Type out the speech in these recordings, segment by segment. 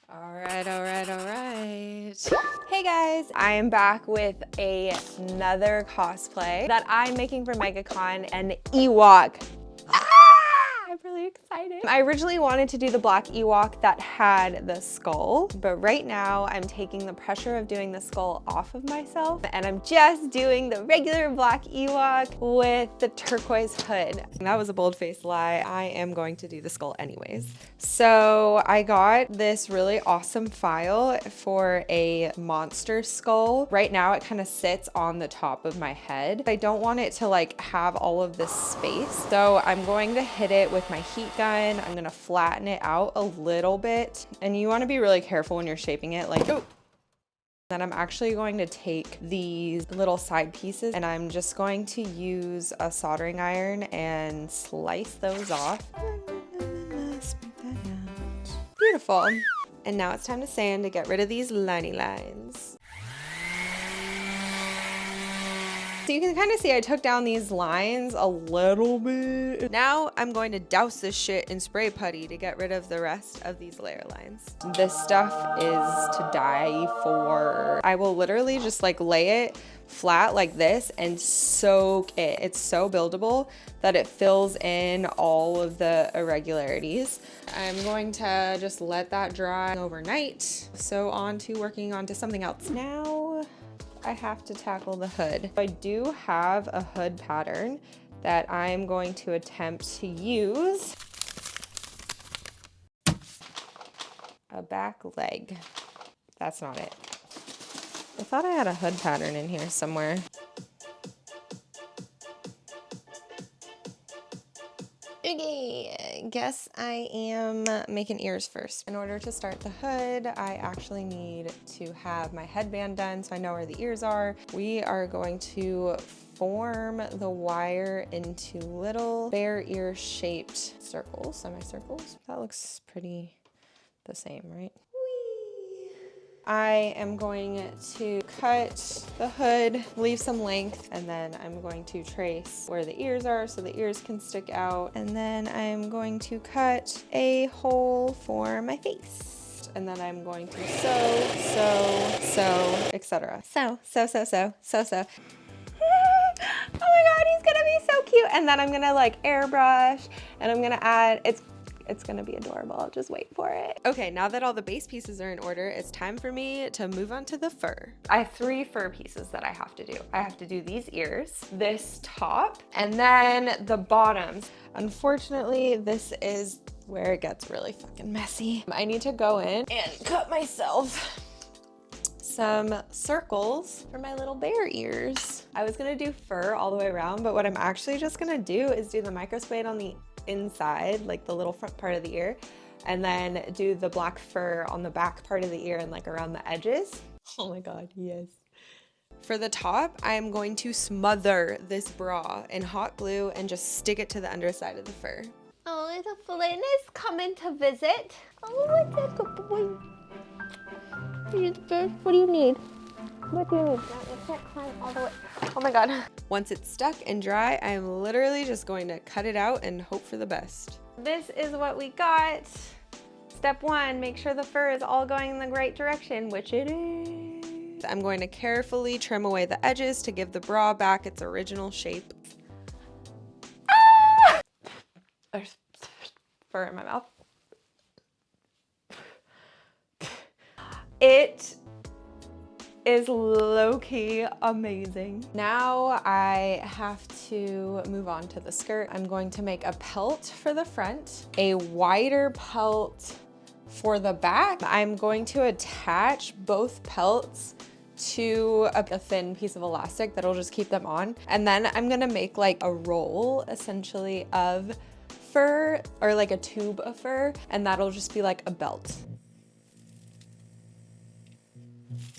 All right. Hey guys, I am back with another cosplay that I'm making for Megacon, an Ewok. I'm really excited. I originally wanted to do the black Ewok that had the skull, but right now I'm taking the pressure of doing the skull off of myself and I'm just doing the regular black Ewok with the turquoise hood. That was a bold-faced lie. I am going to do the skull anyways. So I got this really awesome file for a monster skull. Right now it kind of sits on the top of my head. I don't want it to like have all of this space. So I'm going to hit it with my heat gun. I'm gonna flatten it out a little bit. And you wanna be really careful when you're shaping it, like, oh. Then I'm actually going to take these little side pieces and I'm just going to use a soldering iron and slice those off. Beautiful. And now it's time to sand to get rid of these liney lines. So you can kind of see I took down these lines a little bit. Now I'm going to douse this shit in spray putty to get rid of the rest of these layer lines. This stuff is to die for. I will literally just like lay it flat like this and soak it. It's so buildable that it fills in all of the irregularities. I'm going to just let that dry overnight. So on to working on to something else. Now I have to tackle the hood. I do have a hood pattern that I'm going to attempt to use. A back leg. That's not it. I thought I had a hood pattern in here somewhere. Okay, guess I am making ears first. In order to start the hood, I actually need to have my headband done so I know where the ears are. We are going to form the wire into little bear ear shaped circles, semicircles. That looks pretty the same, right? I am going to cut the hood, leave some length, and then I'm going to trace where the ears are so the ears can stick out. And then I'm going to cut a hole for my face. And then I'm going to sew, etc. Sew. Oh my God, he's gonna be so cute. And then I'm gonna like airbrush and I'm gonna add, it's gonna be adorable, just wait for it. Okay, now that all the base pieces are in order, it's time for me to move on to the fur. I have 3 fur pieces that I have to do. I have to do these ears, this top, and then the bottoms. Unfortunately, this is where it gets really fucking messy. I need to go in and cut myself some circles for my little bear ears. I was gonna do fur all the way around, but what I'm actually just gonna do is do the microspade on the inside, like the little front part of the ear, and then do the black fur on the back part of the ear and like around the edges. Oh my God, yes. For the top, I'm going to smother this bra in hot glue and just stick it to the underside of the fur. Oh, little Flynn is coming to visit. Oh, it's a good boy. What do you need? What do you need? You can't climb all the way. Oh my God. Once it's stuck and dry, I'm literally just going to cut it out and hope for the best. This is what we got. Step 1, make sure the fur is all going in the right direction, which it is. I'm going to carefully trim away the edges to give the bra back its original shape. Ah! There's fur in my mouth. It is low-key amazing. Now I have to move on to the skirt. I'm going to make a pelt for the front, a wider pelt for the back. I'm going to attach both pelts to a thin piece of elastic that'll just keep them on. And then I'm gonna make like a roll essentially of fur, or like a tube of fur, and that'll just be like a belt.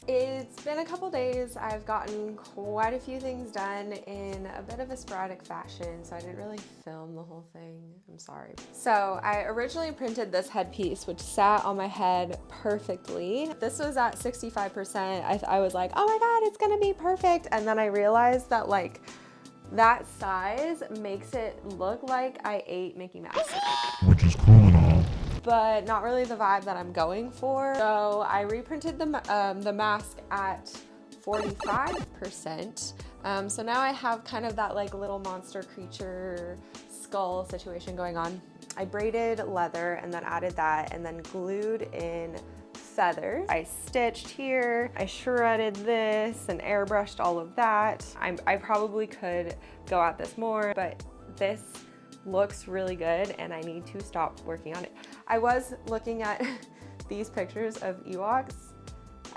It's been a couple days. I've gotten quite a few things done in a bit of a sporadic fashion, so I didn't really film the whole thing. I'm sorry. So I originally printed this headpiece, which sat on my head perfectly. This was at 65%. I was like, oh my God, it's gonna be perfect. And then I realized that like that size makes it look like I ate Mickey Mouse. Which is cool and all. but not really the vibe that I'm going for. So I reprinted the mask at 45%. So now I have kind of that like little monster creature skull situation going on. I braided leather and then added that and then glued in feathers. I stitched here, I shredded this and airbrushed all of that. I probably could go at this more, but this looks really good and I need to stop working on it. I was looking at these pictures of Ewoks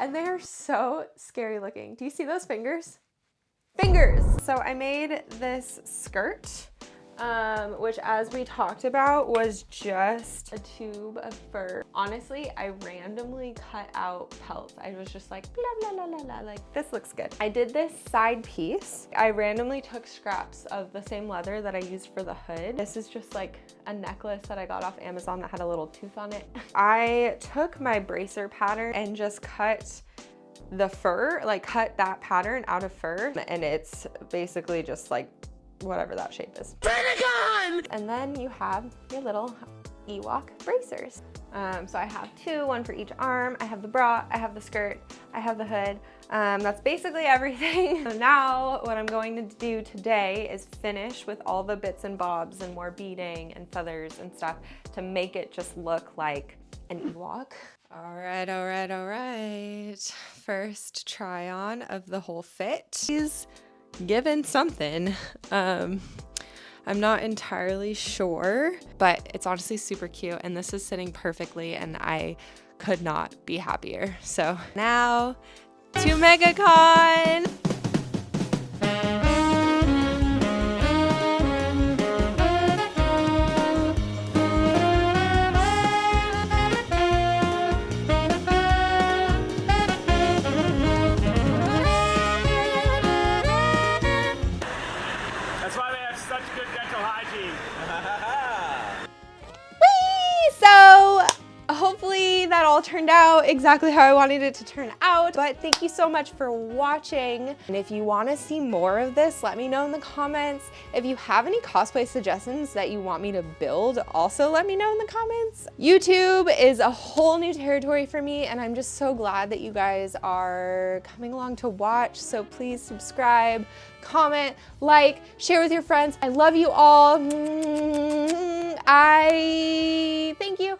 and they are so scary looking. Do you see those fingers? Fingers! So I made this skirt, which as we talked about was just a tube of fur. Honestly, I randomly cut out pelts. I was just like, blah, blah, blah, blah, blah, like this looks good. I did this side piece. I randomly took scraps of the same leather that I used for the hood. This is just like a necklace that I got off Amazon that had a little tooth on it. I took my bracer pattern and just cut the fur, like cut that pattern out of fur, and it's basically just like whatever that shape is. Megacon! And then you have your little Ewok bracers. So I have two, one for each arm. I have the bra, I have the skirt, I have the hood. That's basically everything. So now what I'm going to do today is finish with all the bits and bobs and more beading and feathers and stuff to make it just look like an Ewok. All right. First try on of the whole fit. He's given something. I'm not entirely sure, but it's honestly super cute and this is sitting perfectly and I could not be happier. So now to Megacon! That's why they have such good dental hygiene. Whee! So hopefully that all turned out exactly how I wanted it to turn out. But thank you so much for watching. And if you want to see more of this, let me know in the comments. If you have any cosplay suggestions that you want me to build, also let me know in the comments. YouTube is a whole new territory for me and I'm just so glad that you guys are coming along to watch. So please subscribe, comment, like, share with your friends. I love you all. I thank you.